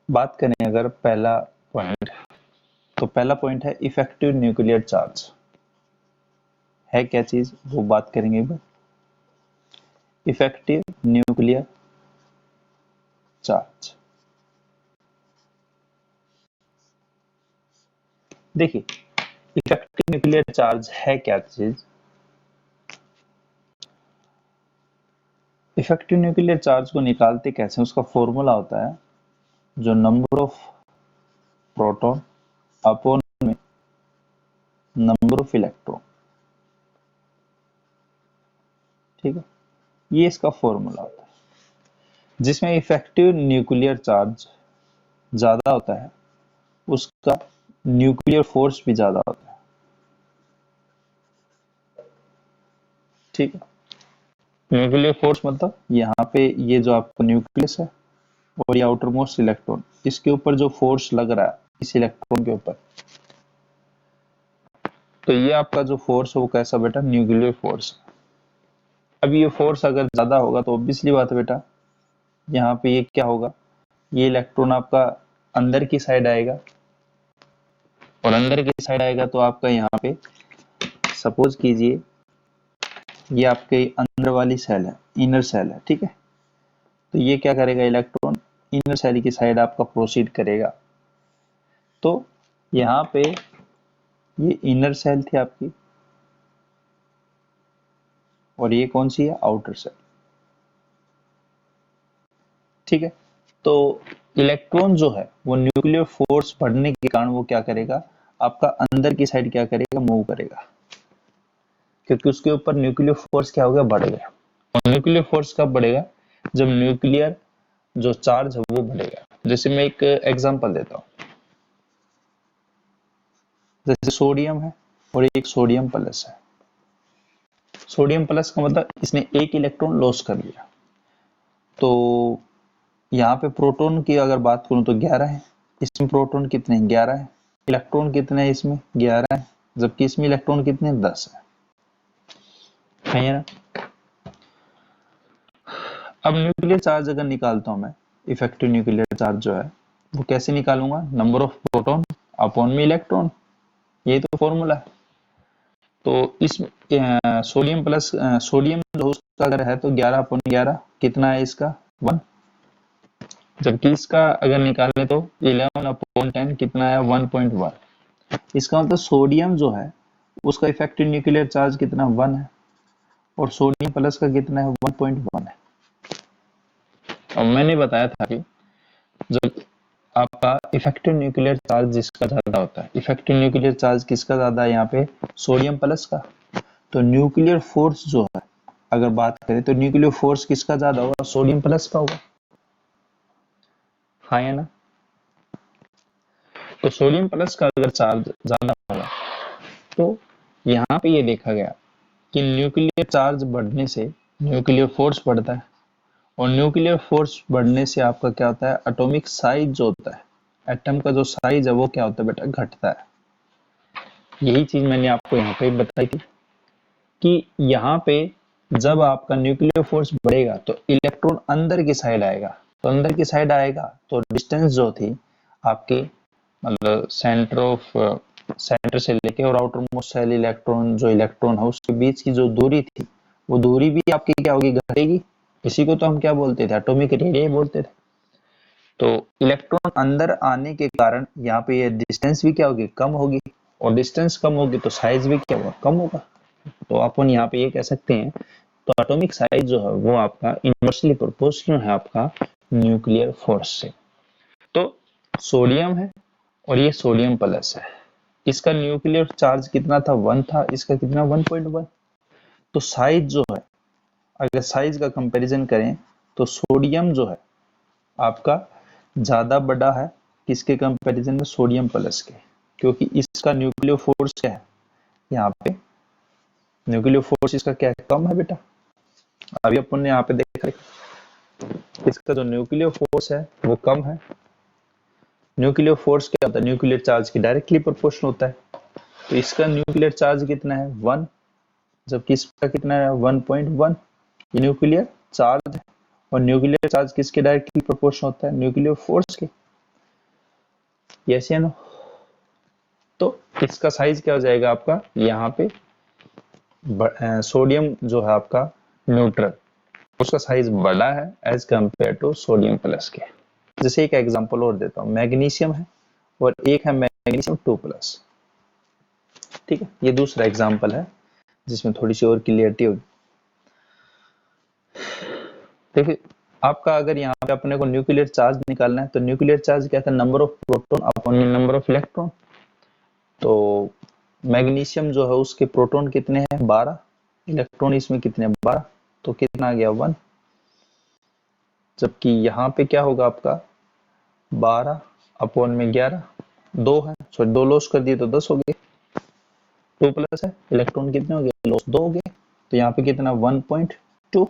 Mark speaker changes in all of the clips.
Speaker 1: बात करें अगर पहला पॉइंट, तो पहला पॉइंट है इफेक्टिव न्यूक्लियर चार्ज है क्या चीज, वो बात करेंगे एक बार। इफेक्टिव न्यूक्लियर चार्ज, देखिए इफेक्टिव न्यूक्लियर चार्ज है क्या चीज। इफेक्टिव न्यूक्लियर चार्ज को निकालते कैसे, उसका फॉर्मूला होता है जो नंबर ऑफ प्रोटॉन अपॉन में नंबर ऑफ इलेक्ट्रॉन, ठीक है, ये इसका फॉर्मूला होता है। जिसमें इफेक्टिव न्यूक्लियर चार्ज ज्यादा होता है उसका न्यूक्लियर फोर्स भी ज्यादा होता है, ठीक है। न्यूक्लियर फोर्स मतलब यहाँ पे ये जो आपका न्यूक्लियस है और ये आउटर मोस्ट इलेक्ट्रॉन, इसके ऊपर जो फोर्स लग रहा है इस इलेक्ट्रॉन के ऊपर, तो ये आपका जो फोर्स है वो कैसा बेटा, न्यूक्लियर फोर्स। अब ये फोर्स अगर ज्यादा होगा तो ऑब्वियसली बात है बेटा, यहाँ पे ये क्या होगा, ये इलेक्ट्रॉन आपका अंदर की साइड आएगा, और अंदर की साइड आएगा तो आपका यहाँ पे सपोज कीजिए ये आपके अंदर वाली सेल है, इनर सेल है, ठीक है। तो ये क्या करेगा, इलेक्ट्रॉन इनर सेल की साइड आपका प्रोसीड करेगा। तो यहाँ पे ये इनर सेल थी आपकी और ये कौन सी है, आउटर सेल, ठीक है। तो इलेक्ट्रॉन जो है वो न्यूक्लियर फोर्स बढ़ने के कारण वो क्या करेगा, आपका अंदर की साइड क्या करेगा, मूव करेगा, क्योंकि उसके ऊपर न्यूक्लियर फोर्स क्या हो गया, बढ़ गया। और न्यूक्लियर फोर्स कब बढ़ेगा, जब न्यूक्लियर जो चार्ज है वो बढ़ेगा। जैसे मैं एक एग्जांपल देता हूं, जैसे सोडियम है और एक सोडियम प्लस है। सोडियम प्लस का मतलब इसने एक इलेक्ट्रॉन लॉस कर लिया। तो यहाँ पे प्रोटॉन की अगर बात करूं तो 11 है, इसमें प्रोटॉन कितने हैं, 11 है। इलेक्ट्रॉन कितने हैं इसमें, 11 है, जबकि इसमें इलेक्ट्रॉन कितने हैं, 10 है ना। अब न्यूक्लियर चार्ज अगर निकालता हूं मैं, इफेक्टिव न्यूक्लियर चार्ज जो है वो कैसे निकालूंगा, नंबर ऑफ प्रोटॉन अपॉन में इलेक्ट्रॉन, यही तो फॉर्मूला है। तो इस सोडियम प्लस सोडियम जो उसका अगर है तो 11 अपॉन 11 कितना है इसका, 1, जबकि इसका अगर निकालें तो 11 अपॉन 10 कितना है, 1.1। इसका मतलब सोडियम जो है उसका इफेक्टिव न्यूक्लियर चार्ज कितना, 1 है, और सोडियम प्लस का कितना है, 1.1 है। और मैंने बताया था कि जब आपका इफेक्टिव न्यूक्लियर चार्ज जिसका ज्यादा होता है, इफेक्टिव न्यूक्लियर चार्ज किसका ज्यादा है, यहाँ पे सोडियम प्लस का, तो न्यूक्लियर फोर्स जो है अगर बात करें तो न्यूक्लियर फोर्स किसका ज्यादा होगा, सोडियम प्लस का होगा, हाँ या ना। तो सोडियम प्लस का अगर चार्ज ज्यादा होगा तो यहाँ पे ये देखा गया कि न्यूक्लियर चार्ज बढ़ने से न्यूक्लियर फोर्स बढ़ता है, और न्यूक्लियर फोर्स बढ़ने से आपका क्या होता है, एटॉमिक साइज जो होता है, एटम का जो साइज है वो क्या होता है बेटा, घटता है। यही चीज मैंने आपको यहाँ पे बताई थी कि यहाँ पे जब आपका न्यूक्लियर फोर्स बढ़ेगा तो इलेक्ट्रॉन अंदर की साइड आएगा, तो अंदर की साइड आएगा तो डिस्टेंस जो थी आपकी, मतलब सेंटर से लेके और आउटर मोस्ट सेल इलेक्ट्रॉन जो इलेक्ट्रॉन है उसके बीच की जो दूरी थी वो दूरी भी आपकी क्या होगी, घटेगी। इसी को तो हम क्या बोलते थे, एटॉमिक रेडियस बोलते थे। तो इलेक्ट्रॉन अंदर आने के कारण यहाँ पे ये डिस्टेंस भी क्या होगी, कम होगी, और डिस्टेंस कम होगी तो साइज भी क्या होगा, कम होगा। तो अपन यहाँ पे ये कह सकते हैं, तो एटॉमिक साइज जो है वो आपका इनवर्सली प्रोपोर्शनल है आपका न्यूक्लियर फोर्स से। तो सोडियम है और ये सोडियम प्लस है, इसका न्यूक्लियर चार्ज कितना था, 1 था, इसका कितना, 1.1। तो साइज जो है, अगर साइज का कंपैरिजन करें तो सोडियम जो है आपका ज्यादा बड़ा है किसके कंपैरिजन में, सोडियम प्लस के, क्योंकि इसका न्यूक्लियर फोर्स क्या है, यहाँ पे न्यूक्लियर फोर्स इसका क्या है, कम है बेटा। अभी अपन ने यहाँ पे देखा इसका जो न्यूक्लियर फोर्स है वो कम है। न्यूक्लियर फोर्स क्या होता है, न्यूक्लियर चार्ज की डायरेक्टली प्रोपोर्शनल होता है। तो इसका न्यूक्लियर चार्ज कितना है, 1, जबकि इसका कितना है, 1.1। ये न्यूक्लियर चार्ज है, और न्यूक्लियर चार्ज किसके डायरेक्टली प्रोपोर्शनल होता है, न्यूक्लियर फोर्स के। यस या नो? तो इसका साइज क्या हो जाएगा आपका, यहाँ पे सोडियम जो है आपका न्यूट्रल, उसका साइज बड़ा है as compare to sodium plus के। जैसे एक एग्जांपल और देता हूँ, मैग्नीशियम है और एक है मैग्नीशियम 2+। ठीक है, ये दूसरा एग्जांपल है जिसमें थोड़ी सी और क्लियरिटी होगी। देखिए आपका अगर यहाँ पे अपने को न्यूक्लियर चार्ज निकालना है, तो न्यूक्लियर चार्ज क्या था, number of proton upon number of electron. तो मैग्नीशियम जो है उसके प्रोटॉन कितने हैं, 12, इलेक्ट्रॉन इसमें कितने, 12, तो कितना आ गया, 1। जबकि यहाँ पे क्या होगा आपका, 12 अपॉन में 11, 2 है, सॉरी 2 लॉस कर दिए तो 10 हो गए, 2+ है, इलेक्ट्रॉन कितने हो गए, लॉस 2 हो गए, तो यहाँ पे कितना, 1.2।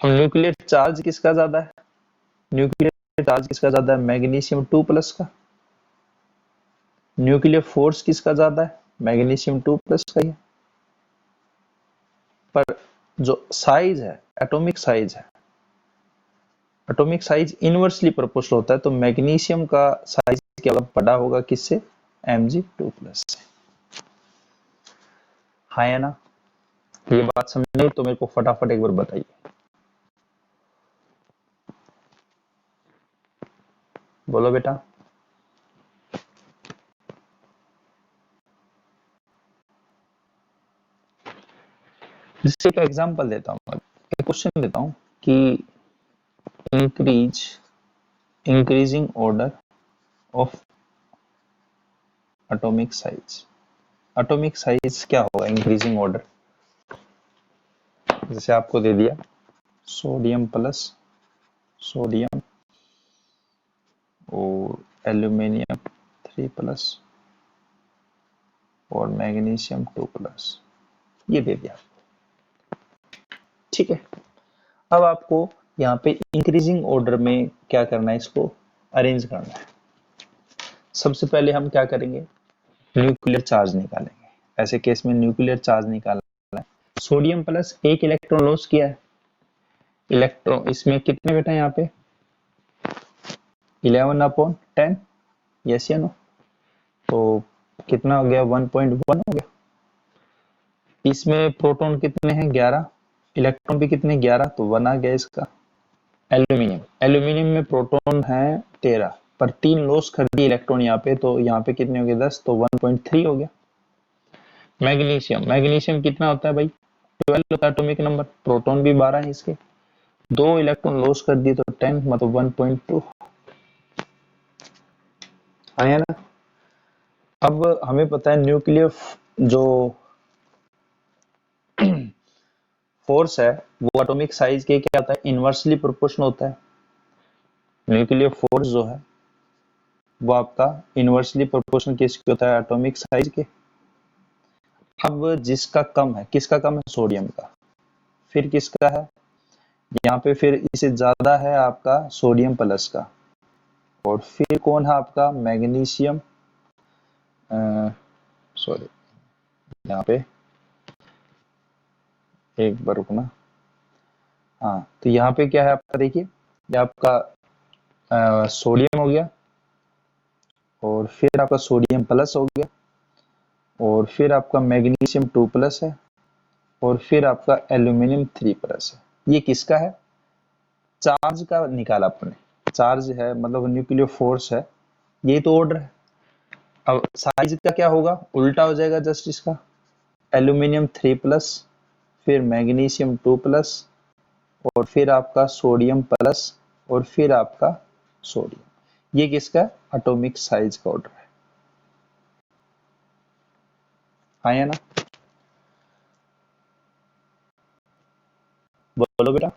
Speaker 1: अब न्यूक्लियर चार्ज किसका ज्यादा है, न्यूक्लियर चार्ज किसका ज्यादा है, मैग्नीशियम 2+ का। न्यूक्लियर फोर्स किसका ज्यादा है, मैग्नीशियम 2+ का ही। पर जो साइज है, एटॉमिक साइज है, एटॉमिक साइज इनवर्सली प्रोपोर्शनल होता है, तो मैग्नीशियम का साइज क्या होगा, बड़ा होगा किससे, Mg2+ से। हाँ है ना? ये बात समझे तो मेरे को फटाफट एक बार बताइए। बोलो बेटा। जिससे एक एग्जांपल देता हूँ, एक क्वेश्चन देता हूँ कि increasing order of atomic size. Atomic size क्या होगा, इंक्रीजिंग ऑर्डर। जैसे आपको दे दिया सोडियम प्लस सोडियम और एल्यूमिनियम 3+ और मैग्नीशियम 2+, ये दे दिया। ठीक है, अब आपको यहाँ पे इंक्रीजिंग ऑर्डर में क्या करना है, इसको अरेंज करना है। सबसे पहले हम क्या करेंगे, न्यूक्लियर चार्ज निकालेंगे। ऐसे केस में न्यूक्लियर चार्ज निकालना है, सोडियम प्लस एक इलेक्ट्रॉन लॉस किया है, इलेक्ट्रॉन इसमें कितने बेटा, यहाँ पे 11/10, यस या नो? तो कितना हो गया, 1.1 हो गया। इसमें प्रोटॉन कितने हैं, 11, इलेक्ट्रॉन भी कितने, 11, तो 1 आ गया इसका। एल्यूमिनियम में प्रोटॉन है 13, पर 3 लॉस कर दिए इलेक्ट्रॉन यहाँ पे, तो यहाँ पे कितने हो गए, 10, तो 1.3 हो गया। मैग्नीशियम कितना होता है भाई, 12 होता है एटॉमिक नंबर, प्रोटॉन भी 12 है इसके, 2 इलेक्ट्रॉन लॉस कर दिए तो 10, मतलब 1.2 आया ना? अब हमें पता है न्यूक्लियर जो फोर्स है वो एटॉमिक साइज के क्या होता है, इनवर्सली प्रोपोर्शनल होता है। न्यूक्लियर फोर्स जो है वो आपका इनवर्सली प्रोपोर्शनल किसके होता है, एटॉमिक साइज के। अब जिसका कम है, किसका कम है, सोडियम का, फिर किसका है, यहाँ पे फिर इससे ज्यादा है आपका सोडियम प्लस का, और फिर कौन है आपका, मैग्नीशियम, सॉरी यहाँ पे एक बार रुकना, हाँ तो यहाँ पे क्या है आपका, देखिए ये आपका सोडियम हो गया, और फिर आपका सोडियम प्लस हो गया, और फिर आपका मैग्नीशियम 2+ है, और फिर आपका एल्यूमिनियम 3+ है। ये किसका है, चार्ज का निकाला अपने, चार्ज है मतलब न्यूक्लियर फोर्स है, ये तो ऑर्डर है। अब साइज का क्या होगा, उल्टा हो जाएगा जस्ट इसका, एल्यूमिनियम 3+, फिर मैग्नीशियम 2+, और फिर आपका सोडियम प्लस, और फिर आपका सोडियम। ये किसका एटॉमिक साइज का ऑर्डर है, आया ना? बोलो बेटा।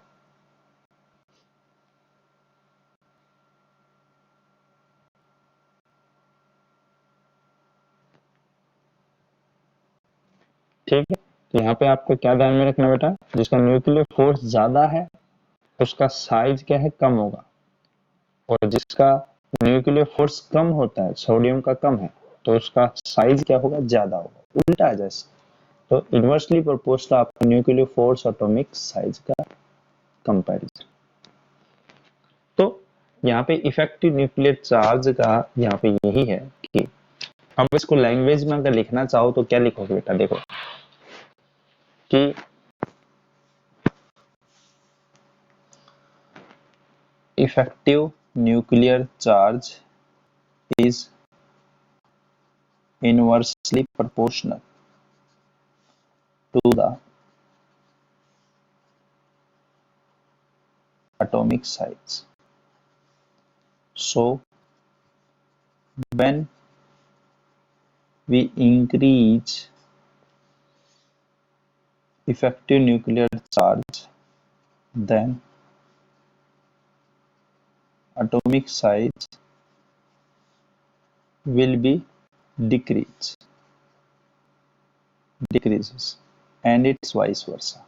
Speaker 1: ठीक है, तो यहाँ पे आपको क्या ध्यान में रखना बेटा, जिसका न्यूक्लियर फोर्स ज्यादा है उसका साइज क्या है, कम होगा, और जिसका न्यूक्लियर फोर्स कम होता है, सोडियम का कम है, तो उसका साइज क्या होगा, ज्यादा होगा, उल्टा है जैसे। तो इनवर्सली प्रोपोर्शनल आपका न्यूक्लियर फोर्स एटॉमिक साइज का कंपैरिजन। तो यहाँ पे इफेक्टिव न्यूक्लियर चार्ज का यहाँ पे यही है कि अब इसको लैंग्वेज में अगर लिखना चाहो तो क्या लिखोगे बेटा, देखो कि effective nuclear charge is inversely proportional to the atomic size. So when we increase effective nuclear charge, then atomic size will be decreases, and it's vice versa.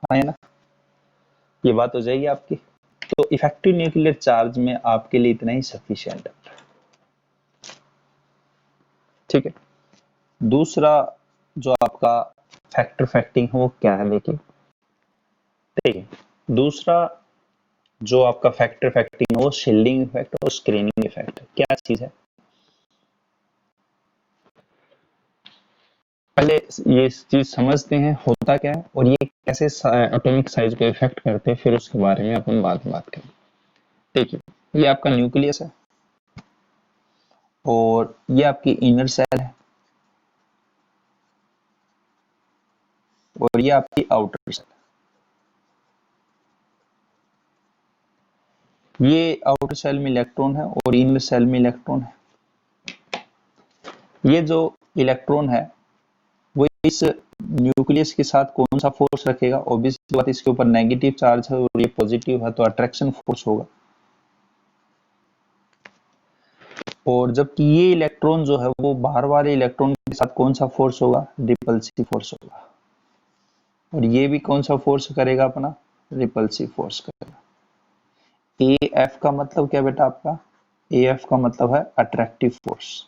Speaker 1: हाँ है ना, ये बात हो जाएगी आपकी। तो इफेक्टिव न्यूक्लियर चार्ज में आपके लिए इतना ही सफिशिएंट है, ठीक है। दूसरा जो आपका फैक्टर फैक्टिंग है वो क्या है, देखिए दूसरा जो आपका फैक्टर फैक्टिंग है वो शील्डिंग इफेक्ट और स्क्रीनिंग इफेक्ट है। क्या चीज है, पहले ये चीज समझते हैं होता क्या है और ये कैसे एटॉमिक साइज को इफेक्ट करते हैं, फिर उसके बारे में अपन बाद में बात करें। देखिए ये आपका न्यूक्लियस है और ये आपकी इनर सेल है और ये आपकी आउटर सेल। ये आउटर सेल में इलेक्ट्रॉन है और इनर सेल में इलेक्ट्रॉन है। ये जो इलेक्ट्रॉन है वो इस न्यूक्लियस के साथ कौन सा फोर्स रखेगा, ऑब्वियस बात इसके ऊपर नेगेटिव चार्ज है और ये पॉजिटिव है तो अट्रैक्शन फोर्स होगा। और जबकि ये इलेक्ट्रॉन जो है वो बाहर वाले इलेक्ट्रॉन के साथ कौन सा फोर्स होगा, रिपल्सिव फोर्स होगा। और ये भी कौन सा फोर्स करेगा, अपना रिपल्सिव फोर्स करेगा। AF का मतलब क्या बेटा आपका, AF का मतलब है अट्रैक्टिव फोर्स,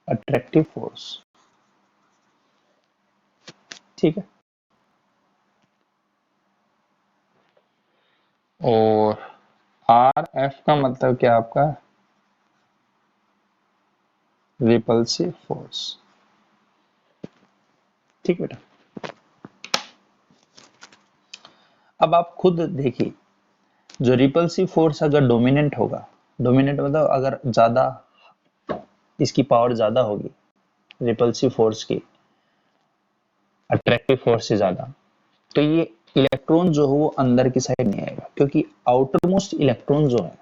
Speaker 1: अट्रैक्टिव फोर्स, ठीक है। और RF का मतलब क्या आपका, रिपल्सिव फोर्स, ठीक बेटा। अब आप खुद देखिए, जो रिपल्सिव फोर्स अगर डोमिनेंट होगा, डोमिनेंट मतलब अगर ज्यादा इसकी पावर ज्यादा होगी रिपल्सिव फोर्स की अट्रैक्टिव फोर्स से ज्यादा, तो ये इलेक्ट्रॉन जो है वो अंदर की साइड नहीं आएगा, क्योंकि आउटर मोस्ट इलेक्ट्रॉन जो है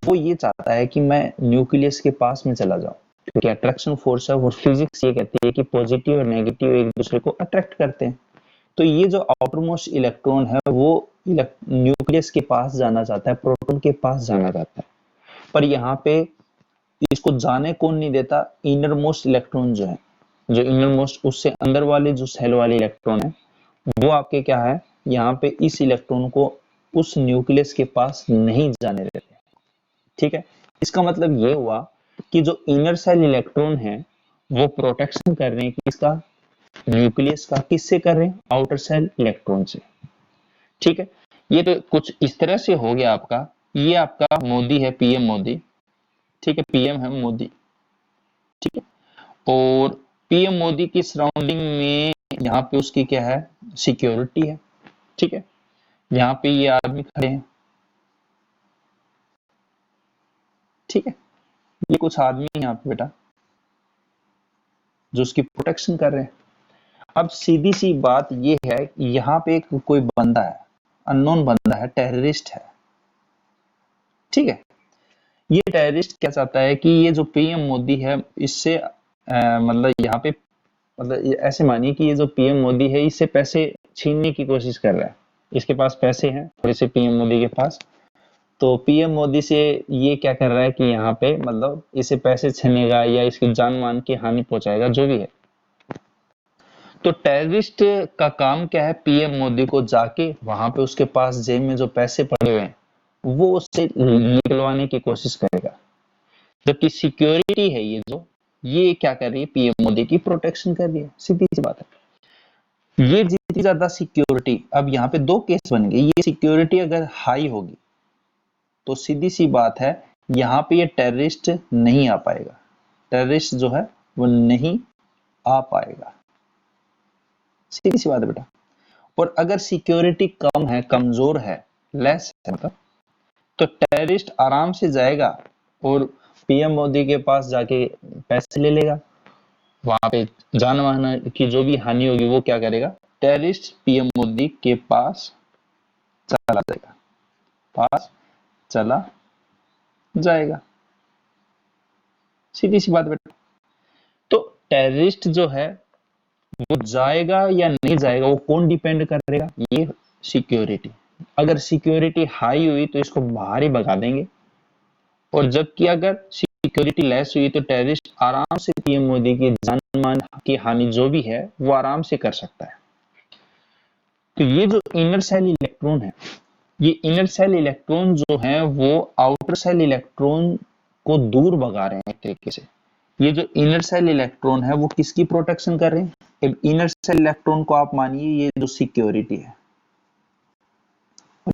Speaker 1: वो ये चाहता है कि मैं न्यूक्लियस के पास में चला जाऊं, क्योंकि अट्रैक्शन फोर्स है, वो फिजिक्स ये कहती है कि पॉजिटिव और नेगेटिव एक दूसरे को अट्रैक्ट करते हैं। तो ये जो आउटर मोस्ट इलेक्ट्रॉन है वो न्यूक्लियस के पास जाना चाहता है, प्रोटॉन के पास जाना चाहता है, पर यहाँ पे इसको जाने कौन नहीं देता, इनर मोस्ट इलेक्ट्रॉन जो है, जो इनर मोस्ट उससे अंदर वाले जो सेल वाले इलेक्ट्रॉन है वो आपके क्या है, यहाँ पे इस इलेक्ट्रॉन को उस न्यूक्लियस के पास नहीं जाने देते, ठीक है। इसका मतलब ये हुआ कि जो इनर सेल इलेक्ट्रॉन है वो प्रोटेक्शन कर रहे हैं किसका, न्यूक्लियस का। किससे कर रहे हैं, आउटर सेल इलेक्ट्रॉन से, ठीक है। ये तो कुछ इस तरह से हो गया आपका। ये आपका मोदी है, पीएम मोदी, ठीक है, पीएम है मोदी, ठीक है। और पीएम मोदी की सराउंडिंग में यहाँ पे उसकी क्या है, सिक्योरिटी है, ठीक है। यहाँ पे ये आदमी खड़े हैं, ठीक है। ये कुछ आदमी यहाँ पे बेटा जो उसकी प्रोटेक्शन कर रहे हैं। अब सीधी सी बात ये है, यहाँ पे एक कोई बंदा है, अननोन बंदा है, टेररिस्ट है, ठीक है। ये टेररिस्ट क्या चाहता है कि ये जो पीएम मोदी है इससे मतलब यहाँ पे मतलब ऐसे मानिए कि ये जो पीएम मोदी है इससे पैसे छीनने की कोशिश कर रहा है। इसके पास पैसे हैं थोड़े से पीएम मोदी के पास, तो पीएम मोदी से ये क्या कर रहा है कि यहाँ पे मतलब इसे पैसे छीनेगा या इसकी जान मान की हानि पहुंचाएगा, जो भी है। तो टेररिस्ट का काम क्या है, पीएम मोदी को जाके वहां पे उसके पास जेब में जो पैसे पड़े हुए हैं वो उससे निकलवाने की कोशिश करेगा। जबकि सिक्योरिटी है ये जो ये क्या कर रही है, पीएम मोदी की प्रोटेक्शन कर रही है, सीधी सी बात है। ये जितनी ज्यादा सिक्योरिटी, अब यहाँ पे दो केस बन गए, ये सिक्योरिटी अगर हाई होगी तो सीधी सी बात है यहाँ पे ये टेररिस्ट नहीं आ पाएगा, टेररिस्ट जो है वो नहीं आ पाएगा, सीधी सी बात है बेटा। और अगर सिक्योरिटी कम है, कमजोर है, लेस है मतलब, तो टेररिस्ट आराम से जाएगा और पीएम मोदी के पास जाके पैसे ले लेगा, वहां पे जान माल की जो भी हानि होगी वो क्या करेगा, टेररिस्ट पीएम मोदी के पास चला जाएगा, पास चला जाएगा, सीधी सी बात बेटा। तो टेररिस्ट जो है वो जाएगा या नहीं जाएगा वो कौन डिपेंड करेगा, ये सिक्योरिटी। अगर सिक्योरिटी हाई हुई तो इसको बाहर ही भगा देंगे, और जबकि अगर सिक्योरिटी लेस हुई तो टेररिस्ट आराम से पीएम मोदी की जान मान की हानि जो भी है वो आराम से कर सकता है। तो ये जो इनर सेल इलेक्ट्रॉन है, ये इनर सेल इलेक्ट्रॉन जो है वो आउटर सेल इलेक्ट्रॉन को दूर भगा रहे हैं एक तरीके से। ये जो इनर सेल इलेक्ट्रॉन है वो किसकी प्रोटेक्शन कर रहे हैं, अब इनर सेल इलेक्ट्रॉन को आप मानिए ये जो सिक्योरिटी है,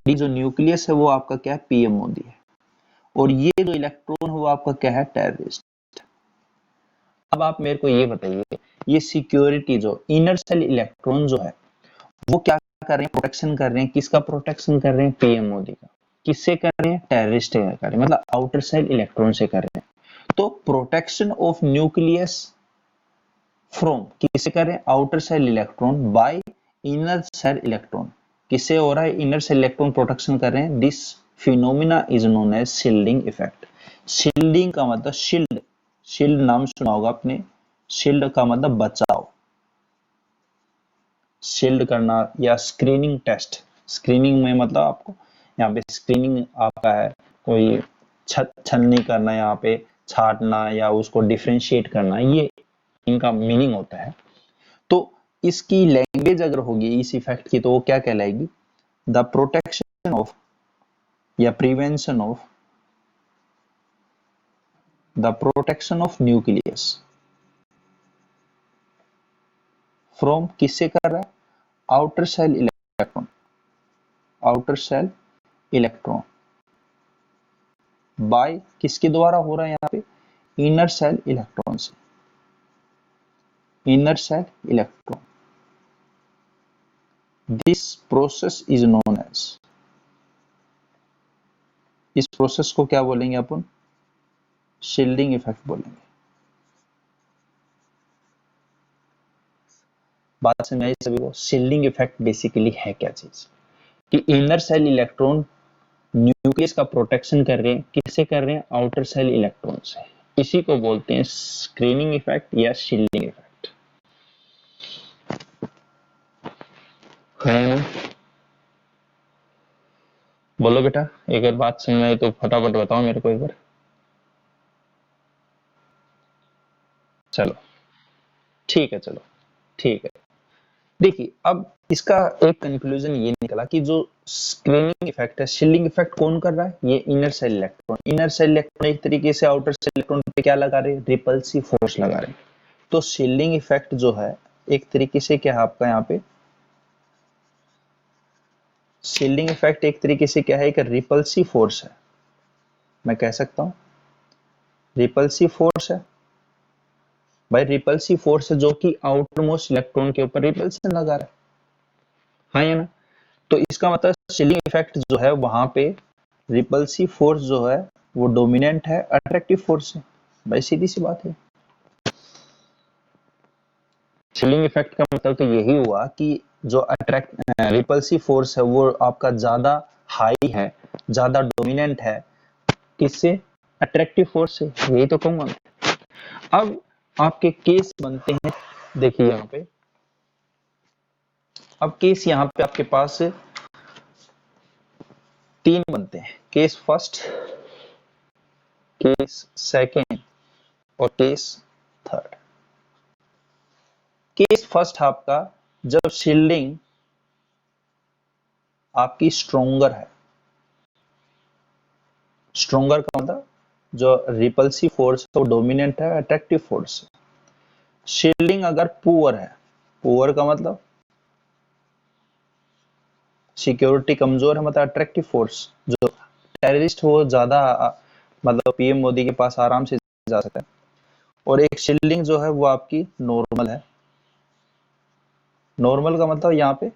Speaker 1: ये जो न्यूक्लियस है वो आपका क्या है, पीएम मोदी है, और ये जो इलेक्ट्रॉन है वो आपका क्या है, टेररिस्ट। अब आप मेरे को ये बताइए, ये सिक्योरिटी जो इनर सेल इलेक्ट्रॉन जो है वो क्या कर रहे हैं, प्रोटेक्शन कर रहे हैं, किसका प्रोटेक्शन कर रहे हैं, पीएम मोदी का। किससे कर रहे हैं, टेररिस्ट कर रहे हैं, मतलब आउटर सेल इलेक्ट्रॉन से कर रहे हैं। तो प्रोटेक्शन ऑफ न्यूक्लियस फ्रॉम किससे कर रहे हैं, outer shell electron bye inner shell electron. किससे हो रहा है, इनर सेल इलेक्ट्रॉन प्रोटेक्शन कर रहे हैं। This phenomena is known as shielding effect. Shielding का मतलब शील्ड, शील्ड नाम सुना होगा आपने, शील्ड का मतलब बचाव, शील्ड करना, या स्क्रीनिंग टेस्ट। स्क्रीनिंग में मतलब आपको यहाँ पे स्क्रीनिंग आपका है, कोई छन्नी करना, यहाँ पे छाटना या उसको डिफरेंशिएट करना, ये इनका मीनिंग होता है। तो इसकी लैंग्वेज अगर होगी इस इफेक्ट की तो वो क्या कहलाएगी, द प्रोटेक्शन ऑफ या prevention of, the protection of nucleus from, किससे कर रहा है, outer shell electron, outer shell electron by, किसके द्वारा हो रहा है यहाँ पे, इनर सेल इलेक्ट्रॉन से, inner shell electron. This process is known as, इस प्रोसेस को क्या बोलेंगे अपन, शील्डिंग इफेक्ट बोलेंगे। बात समझ आई सभी को, शील्डिंग इफेक्ट बेसिकली है क्या चीज, कि इनर सेल इलेक्ट्रॉन न्यूक्लियस का प्रोटेक्शन कर रहे हैं, किससे कर रहे हैं, आउटर सेल इलेक्ट्रॉन से। इसी को बोलते हैं स्क्रीनिंग इफेक्ट या शील्डिंग इफेक्ट है। बोलो बेटा, एक बार बात समझ में आई तो फटाफट बताओ मेरे को एक बार। चलो ठीक है, चलो ठीक है। देखिए अब इसका एक कंक्लूजन ये निकला कि जो स्क्रीनिंग इफेक्ट है, शील्डिंग इफेक्ट कौन कर रहा है, ये inner shell electron. Inner shell electron एक तरीके से आउटर सेल इलेक्ट्रॉन पे क्या लगा रहे हैं, रिपल्सिव फोर्स लगा रहे हैं। तो शील्डिंग इफेक्ट जो है एक तरीके से क्या है आपका यहाँ पे, शील्डिंग इफेक्ट एक तरीके से क्या है, एक रिपल्सिव फोर्स है, मैं कह सकता हूं रिपल्सिव फोर्स है भाई, रिपल्सिव फोर्स है जो कि आउटर मोस्ट इलेक्ट्रॉन के ऊपर रिपल्सन लगा रहा है, हाँ या ना। तो इसका मतलब शील्डिंग इफेक्ट जो है वहां पे रिपल्सिव फोर्स जो है वो डोमिनेंट है, अट्रैक्टिव फोर्स है, भाई सीधी सी बात है। शील्डिंग इफेक्ट का मतलब तो यही हुआ कि जो अट्रैक्ट रिपल्सिव फोर्स है वो आपका ज्यादा हाई है, ज्यादा डोमिनेंट है, किससे, अट्रैक्टिव फोर्स से, यही तो कहूंगा मैं। अब आपके केस बनते हैं, देखिए यहाँ पे, अब केस यहाँ पे आपके पास तीन बनते हैं, केस फर्स्ट, केस सेकेंड और केस थर्ड। केस फर्स्ट आपका जब शील्डिंग आपकी स्ट्रोंगर है, स्ट्रोंगर का मतलब जो रिपल्सिव फोर्स है वो डोमिनेंट है अट्रैक्टिव फोर्स से। शील्डिंग अगर पुअर है, पुअर का मतलब सिक्योरिटी कमजोर है, मतलब अट्रैक्टिव फोर्स, जो टेररिस्ट हो ज्यादा मतलब पीएम मोदी के पास आराम से जा सकता है। और एक शील्डिंग जो है वो आपकी नॉर्मल है। नॉर्मल का मतलब यहाँ पे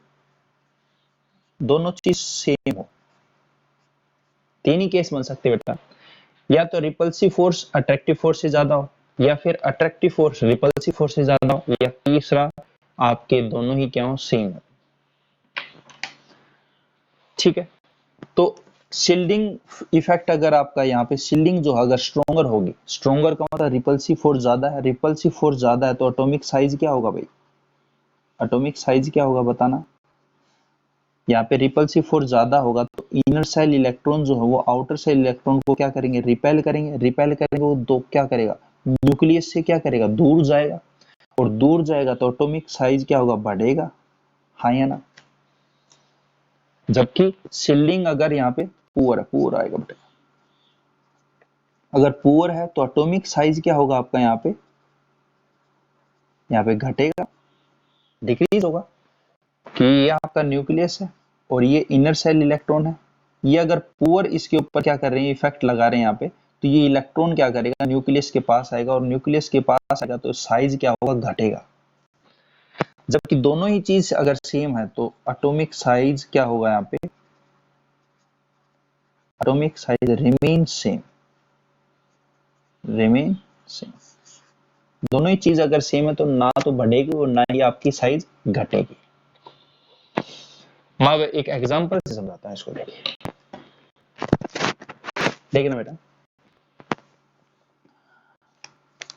Speaker 1: दोनों चीज सेम हो। तीन ही केस बन सकते बेटा, या तो रिपल्सिव फोर्स अट्रैक्टिव फोर्स से ज्यादा हो, या फिर अट्रैक्टिव फोर्स रिपल्सिव फोर्स से ज्यादा हो, या तीसरा आपके दोनों ही क्या हो, सेम हो। ठीक है, तो शील्डिंग इफेक्ट अगर आपका यहाँ पे शील्डिंग जो अगर स्ट्रोंगर होगी, स्ट्रोंगर का मतलब रिपल्सिव फोर्स ज्यादा है, रिपल्सिव फोर्स ज्यादा है तो एटॉमिक साइज क्या होगा भाई, एटॉमिक साइज क्या होगा बताना। यहाँ पे रिपल्सिव फोर्स ज्यादा होगा तो इनर सेल इलेक्ट्रॉन जो है वो आउटर सेल इलेक्ट्रॉन को क्या करेंगे, रिपेल करेंगे। रिपेल करेंगे वो दो क्या करेगा, न्यूक्लियस से क्या करेगा, दूर जाएगा, और दूर जाएगा तो एटॉमिक साइज क्या होगा, बढ़ेगा। हाँ या ना। जबकि शील्डिंग अगर यहाँ पे पुअर है, पुअर आएगा बेटा, अगर पुअर है तो एटॉमिक साइज क्या होगा आपका यहाँ पे घटेगा, डिक्रीज होगा, कि ये आपका न्यूक्लियस है और ये इनर सेल इलेक्ट्रॉन है। ये अगर पुअर इसके ऊपर क्या कर रहे हैं, इफेक्ट लगा रहे हैं यहाँ पे, तो ये इलेक्ट्रॉन क्या करेगा, न्यूक्लियस के पास आएगा, और न्यूक्लियस के पास आएगा तो साइज क्या होगा, घटेगा। जबकि दोनों ही चीज अगर सेम है तो एटॉमिक साइज क्या होगा, यहाँ पे atomic size remain same, remain same. दोनों ही चीज अगर सेम है तो ना तो बढ़ेगी और ना ही आपकी साइज घटेगी। मैं एक एग्जांपल से समझाता हूं इसको, देखिए देखिए ना बेटा,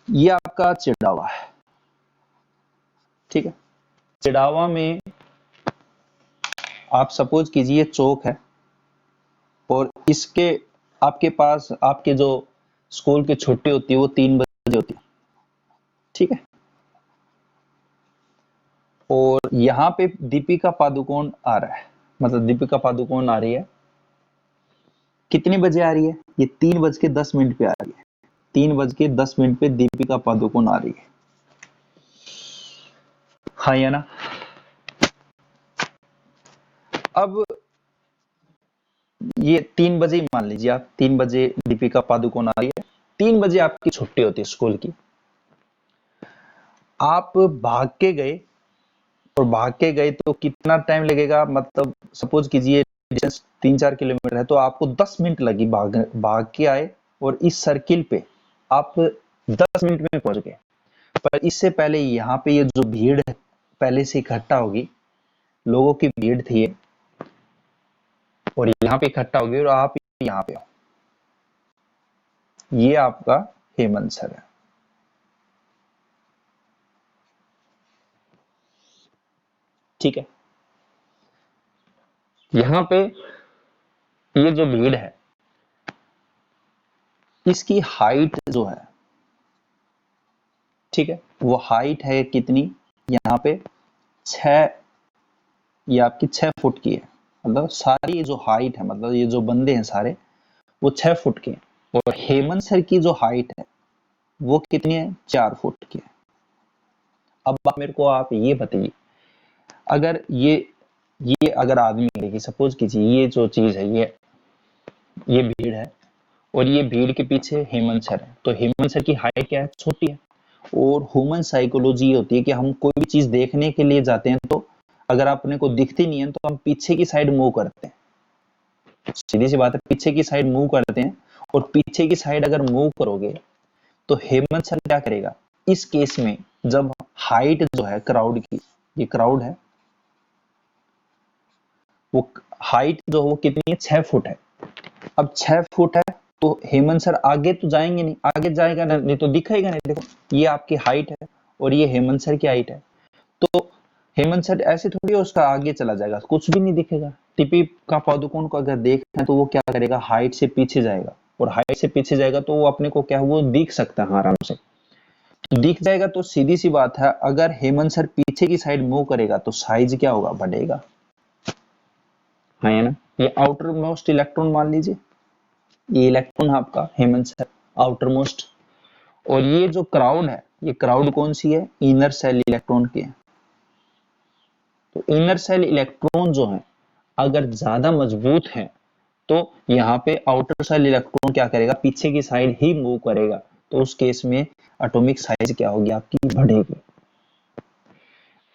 Speaker 1: ये आपका चिड़ावा है, ठीक है। चिड़ावा में आप सपोज कीजिए चौक है, और इसके आपके पास आपके जो स्कूल की छुट्टी होती है वो 3 बजे होती है, ठीक है। और यहाँ पे दीपिका पादुकोण आ रहा है, मतलब दीपिका पादुकोण आ रही है, कितने बजे आ रही है, ये 3:10 पे आ रही है, 3:10 पे दीपिका पादुकोण आ रही है। हाँ या ना। अब ये 3 बजे ही मान लीजिए आप, 3 बजे दीपिका पादुकोण आ रही है, 3 बजे आपकी छुट्टी होती है स्कूल की। आप भाग के गए, और भाग के गए तो कितना टाइम लगेगा, मतलब सपोज कीजिए डिस्टेंस 3-4 किलोमीटर है, तो आपको 10 मिनट लगी, भाग के आए और इस सर्किल पे आप 10 मिनट में पहुंच गए। पर इससे पहले यहाँ पे ये जो भीड़ है पहले से इकट्ठा होगी, लोगों की भीड़ थी ये, और यहाँ पे इकट्ठा होगी और आप यहाँ पे हो, ये आपका हेमंत सर है, ठीक है। यहाँ पे ये जो भीड़ है इसकी हाइट जो है, ठीक है, वो हाइट है कितनी, यहाँ पे 6, ये आपकी 6 फुट की है। मतलब सारी ये जो हाइट है, मतलब ये जो बंदे हैं सारे वो 6 फुट के हैं, और हेमंत सर की जो हाइट है वो कितनी है, 4 फुट की है। अब आप मेरे को आप ये बताइए, अगर ये अगर आदमी देखिए, सपोज कीजिए ये जो चीज है, ये भीड़ है, और ये भीड़ के पीछे हेमंत सर है, तो हेमंत सर की हाइट क्या है, छोटी है। और ह्यूमन साइकोलॉजी ये होती है कि हम कोई भी चीज देखने के लिए जाते हैं तो अगर अपने को दिखती नहीं है तो हम पीछे की साइड मूव करते हैं, सीधी सी बात है, पीछे की साइड मूव करते हैं। और पीछे की साइड अगर मूव करोगे तो हेमंत सर क्या करेगा इस केस में, जब हाइट जो है क्राउड की, ये क्राउड है, वो हाइट जो है वो कितनी है, 6 फुट है। अब 6 फुट है तो हेमंत सर आगे तो जाएंगे नहीं, आगे जाएगा नहीं तो दिखेगा नहीं। देखो ये आपकी हाइट है और ये हेमंत सर की हाइट है, तो हेमंत सर ऐसे थोड़ी उसका आगे चला जाएगा, कुछ भी नहीं दिखेगा। दीपिका पादुकोण को अगर देखना है तो वो क्या करेगा, हाइट से पीछे जाएगा, और हाइट से पीछे जाएगा तो वो अपने को क्या वो दिख सकता है आराम से, तो दिख जाएगा। तो सीधी सी बात है, अगर हेमंत सर पीछे की साइड मूव करेगा तो साइज क्या होगा, बढ़ेगा। हाँ है ना। ये आउटर मोस्ट इलेक्ट्रॉन मान लीजिए, ये इलेक्ट्रॉन आपका हेमंत सर, आउटर मोस्ट। और ये जो क्राउड है, ये क्राउड कौन सी है? इनर सेल इलेक्ट्रॉन की है। तो इनर सेल इलेक्ट्रॉन जो है अगर ज्यादा मजबूत है तो यहाँ पे आउटर सेल इलेक्ट्रॉन क्या करेगा? पीछे की साइड ही मूव करेगा। तो उस केस में एटॉमिक साइज क्या होगी? आपकी बढ़ेगी।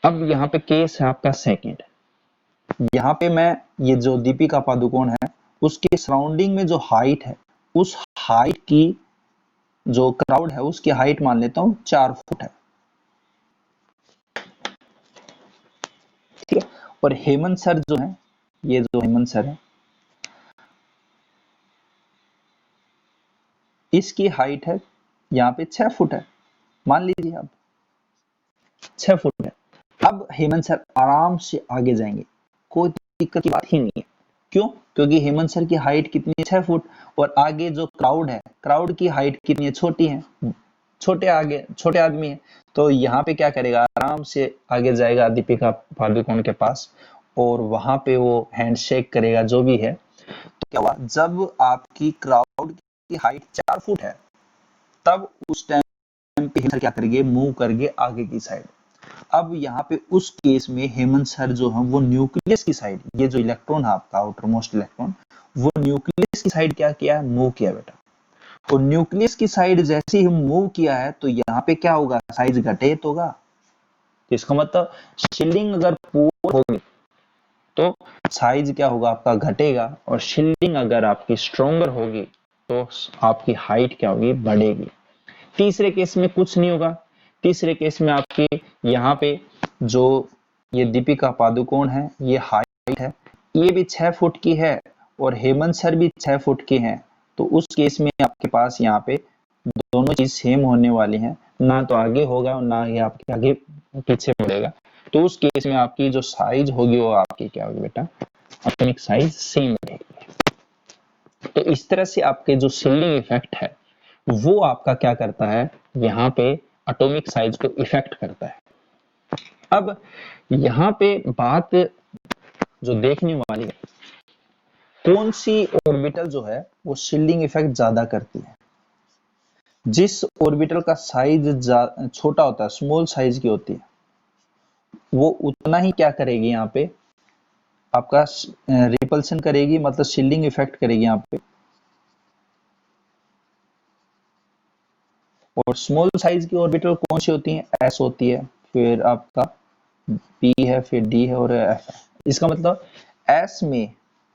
Speaker 1: अब यहाँ पे केस है आपका सेकंड। यहाँ पे मैं ये जो दीपिका पादुकोण है उसके सराउंडिंग में जो हाइट है, उस हाइट की जो क्राउड है उसकी हाइट मान लेता हूं 4 फुट है, ठीक है। और हेमंत सर जो है, ये जो हेमंत सर है इसकी हाइट है यहाँ पे 6 फुट है, मान लीजिए आप 6 फुट है। अब हेमंत सर आराम से आगे जाएंगे, कोई दिक्कत की बात ही नहीं है। क्यों? क्योंकि हेमंत सर की हाइट कितनी है? 6 फुट। और आगे जो क्राउड है, क्राउड की हाइट कितनी है? छोटी है, छोटे आदमी है। तो यहाँ पे क्या करेगा? आराम से आगे जाएगा दीपिका पादुकोण के पास और वहां पे वो हैंडशेक करेगा जो भी है। तो क्या हुआ? जब आपकी क्राउड की हाइट 4 फुट है तब उस टाइम पे हेमंत सर क्या करेंगे? मूव करके आगे की साइड। अब यहाँ पे उस केस में हेमंत सर जो है वो न्यूक्लियस की साइड, ये जो इलेक्ट्रॉन है आपका आउटर मोस्ट इलेक्ट्रॉन, वो न्यूक्लियस की साइड क्या किया? मूव किया बेटा। तो न्यूक्लियस की साइड जैसे ही मूव किया है तो यहाँ पे क्या होगा? साइज घटे तो होगा। तो इसका मतलब शिल्डिंग अगर पुअर होगी तो साइज क्या होगा? आपका घटेगा। और शिल्डिंग अगर आपकी स्ट्रोंगर होगी तो आपकी हाइट क्या होगी? बढ़ेगी। तीसरे केस में कुछ नहीं होगा। तीसरे केस में आपके यहाँ पे जो ये दीपिका पादुकोण है, ये हाइट है, ये भी 6 फुट की है और हेमंत सर भी 6 फुट के हैं। तो उस केस में आपके पास यहाँ पे दोनों चीज सेम होने वाली हैं, ना तो आगे होगा और ना ही आपके आगे पीछे मुड़ेगा। तो उस केस में आपकी जो साइज होगी वो आपकी क्या होगी बेटा? एटॉमिक साइज सेम रहेगी। तो इस तरह से आपके जो शिल्डिंग इफेक्ट है वो आपका क्या करता है? यहाँ पे एटॉमिक साइज को इफेक्ट करता है। अब यहाँ पे बात जो देखने वाली है, कौन सी ऑर्बिटल जो है वो शिल्डिंग इफेक्ट ज्यादा करती है? जिस ऑर्बिटल का साइज छोटा होता है, स्मॉल साइज की होती है, वो उतना ही क्या करेगी? यहाँ पे आपका रिपल्सन करेगी, मतलब शिल्डिंग इफेक्ट करेगी यहाँ पे। और स्मॉल साइज की ऑर्बिटल कौन सी होती है? एस होती है, फिर आपका पी है, फिर डी है और एफ है। इसका मतलब एस में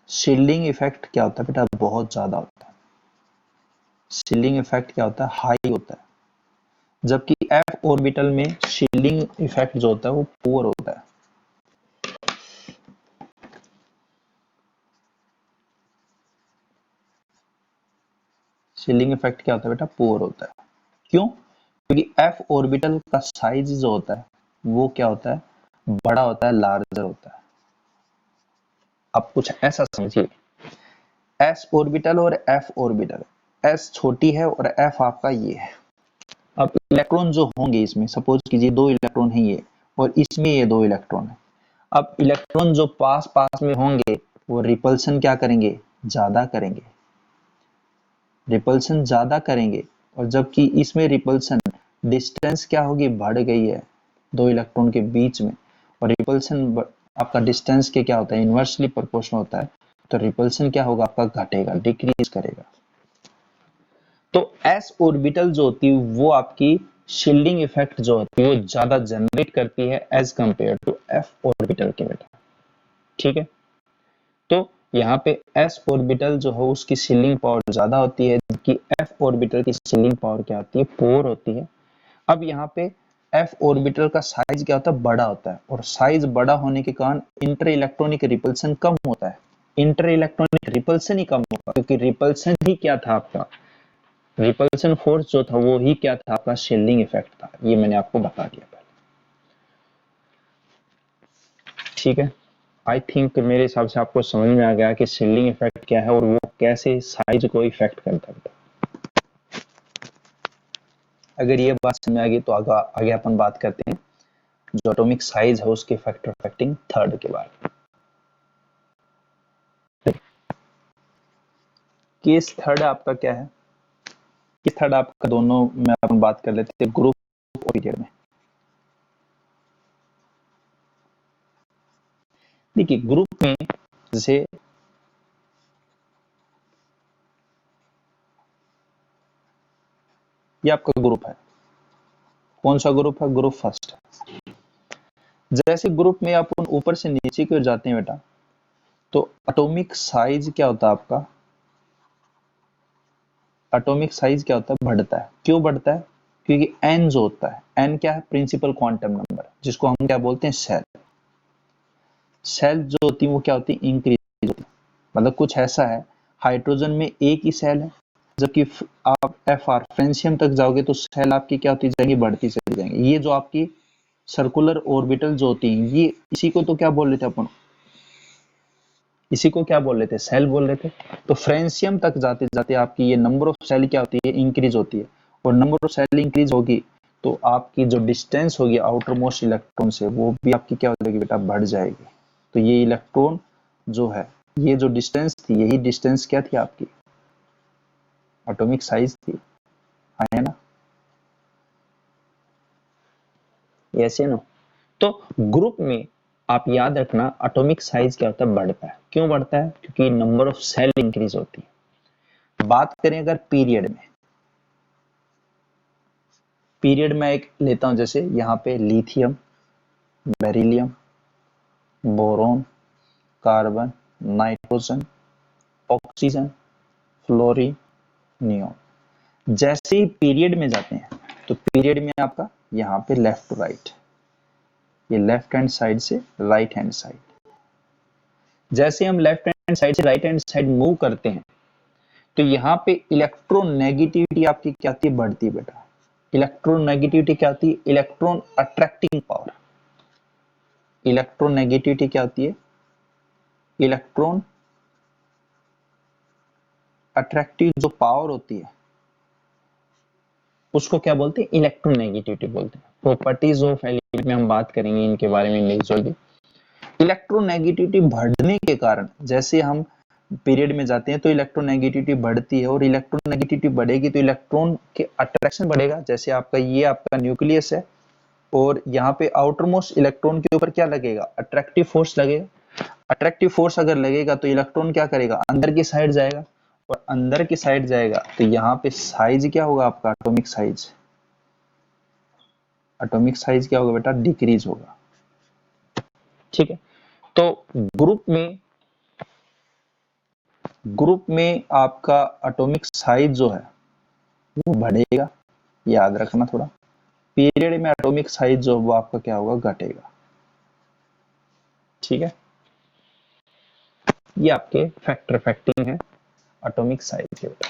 Speaker 1: शील्डिंग इफेक्ट क्या होता है बेटा? बहुत ज्यादा होता है। शील्डिंग इफेक्ट क्या होता है? हाई होता है। जबकि एफ ऑर्बिटल में शील्डिंग इफेक्ट जो होता है वो पुअर होता है। शील्डिंग इफेक्ट क्या होता है बेटा? पुअर होता है। क्यों? क्योंकि एफ ऑर्बिटल का साइज जो होता है वो क्या होता है? बड़ा होता है, लार्जर होता है। अब कुछ ऐसा समझिए, एस ऑर्बिटल और एफ ऑर्बिटल, एस छोटी है और एफ आपका ये है। अब इलेक्ट्रॉन जो होंगे इसमें, सपोज कीजिए 2 इलेक्ट्रॉन है ये और इसमें ये 2 इलेक्ट्रॉन है। अब इलेक्ट्रॉन जो पास पास में होंगे वो रिपल्सन क्या करेंगे? ज्यादा करेंगे। रिपल्सन ज्यादा करेंगे और जबकि इसमें रिपल्सन डिस्टेंस क्या होगी? बढ़ गई है 2 इलेक्ट्रॉन के बीच में। और रिपल्सन आपका डिस्टेंस के क्या होता है? इनवर्सली प्रोपोर्शनल होता है। तो रिपल्सन क्या होगा? आपका घटेगा, डिक्रीज करेगा। तो एस ऑर्बिटल जो होती है वो आपकी शील्डिंग इफेक्ट जो होती है वो ज्यादा जनरेट करती है as compare to F orbital के बेटा, ठीक है। तो यहाँ पे एस ऑर्बिटल जो है उसकी शील्डिंग पावर ज्यादा होती है, जबकि एफ ऑर्बिटल की शील्डिंग पावर क्या होती है? पुअर होती है। अब यहाँ पे एफ ऑर्बिटल का साइज क्या होता है? बड़ा होता है। और साइज बड़ा होने के कारण इंटर इलेक्ट्रॉनिक रिपल्सन कम होता है। इंटर इलेक्ट्रॉनिक रिपल्सन ही कम होगा, क्योंकि रिपल्सन ही क्या था आपका? रिपल्सन फोर्स जो था वो ही क्या था? आपका शील्डिंग इफेक्ट था। ये मैंने आपको बता दिया पहले, ठीक है। आई थिंक मेरे हिसाब से आपको समझ में आ गया कि शील्डिंग इफेक्ट क्या है और वो कैसे साइज को इफेक्ट करता है। अगर ये बात समझ में आ गई तो आगे अपन बात करते हैं जो एटॉमिक साइज है उसके फैक्टर अफेक्टिंग थर्ड के बारे में। केस थर्ड आपका क्या है? ये थर्ड आपका दोनों में अपन बात कर लेते हैं ग्रुप और पीरियड में। देखिए ग्रुप में जैसे ये आपका ग्रुप है, कौन सा ग्रुप है? ग्रुप फर्स्ट है। जैसे ग्रुप में अपन ऊपर से नीचे की ओर जाते हैं बेटा, तो एटॉमिक साइज क्या होता है आपका? एटॉमिक साइज क्या होता है? बढ़ता है। क्यों बढ़ता है? क्योंकि एन जो होता है, एन क्या है? प्रिंसिपल क्वांटम नंबर, जिसको हम क्या बोलते हैं? सेल। सेल जो होती है वो क्या होती है? इंक्रीज होती है। मतलब कुछ ऐसा है, हाइड्रोजन में एक ही सेल है, जबकि आप एफ आर फ्रेंशियम तक जाओगे तो सेल आपकी क्या होती जाएंगी? बढ़ती चली जाएंगी। ये जो आपकी सर्कुलर ऑर्बिटल जो होती है, ये इसी को तो क्या बोल रहे थे अपन? इसी को क्या बोल रहे थे? सेल बोल रहे थे। तो फ्रेंशियम तक जाते जाते आपकी ये नंबर ऑफ सेल क्या होती है? इंक्रीज होती है। और नंबर ऑफ सेल इंक्रीज होगी तो आपकी जो डिस्टेंस होगी आउटर मोस्ट इलेक्ट्रॉन से, वो भी आपकी क्या हो जाएगी बेटा? बढ़ जाएगी। तो ये इलेक्ट्रॉन जो है, ये जो डिस्टेंस थी, यही डिस्टेंस क्या थी आपकी? एटॉमिक साइज थी, है ना? ऐसे ना। तो ग्रुप में आप याद रखना एटॉमिक साइज क्या होता है? बढ़ता है। क्यों बढ़ता है? क्योंकि नंबर ऑफ सेल इंक्रीज होती है। बात करें अगर पीरियड में, पीरियड में एक लेता हूं, जैसे यहाँ पे lithium, beryllium, boron, carbon, nitrogen, oxygen, fluorine, neon. जैसे ही पीरियड में जाते हैं तो पीरियड में आपका यहाँ पे लेफ्ट टू राइट, ये लेफ्ट हैंड साइड से राइट हैंड साइड, जैसे हम लेफ्ट हैंड साइड से राइट हैंड साइड मूव करते हैं तो यहाँ पे इलेक्ट्रोनेगेटिविटी आपकी क्या आती है? बढ़ती है बेटा। इलेक्ट्रोनेगेटिविटी क्या आती है? Electron attracting power. इलेक्ट्रोनेगेटिविटी क्या होती है? इलेक्ट्रॉन अट्रैक्टिव जो पावर होती है उसको क्या बोलते हैं? इलेक्ट्रोनेगेटिविटी बोलते हैं। प्रॉपर्टीज ऑफ एलिमेंट में हम बात करेंगे इनके बारे में नेक्स्ट जल्दी। इलेक्ट्रोनेगेटिविटी बढ़ने के कारण जैसे हम पीरियड में जाते हैं तो इलेक्ट्रोनेगेटिविटी बढ़ती है, और इलेक्ट्रोनेगेटिविटी बढ़ेगी तो इलेक्ट्रॉन के अट्रैक्शन बढ़ेगा। जैसे आपका ये आपका न्यूक्लियस है और यहाँ पे आउटर मोस्ट इलेक्ट्रॉन के ऊपर क्या लगेगा? अट्रैक्टिव फोर्स लगेगा। अट्रैक्टिव फोर्स अगर लगेगा तो इलेक्ट्रॉन क्या करेगा? अंदर की साइड जाएगा, और अंदर की साइड जाएगा तो यहाँ पे साइज क्या होगा आपका? Atomic size. एटॉमिक साइज क्या होगा बेटा? डिक्रीज होगा। ठीक है। तो ग्रुप में आपका एटॉमिक साइज जो है वो बढ़ेगा, याद रखना थोड़ा। पीरियड में एटॉमिक साइज जो वो आपका क्या होगा? घटेगा। ठीक है, ये आपके फैक्टिंग है एटॉमिक साइज के बेटा।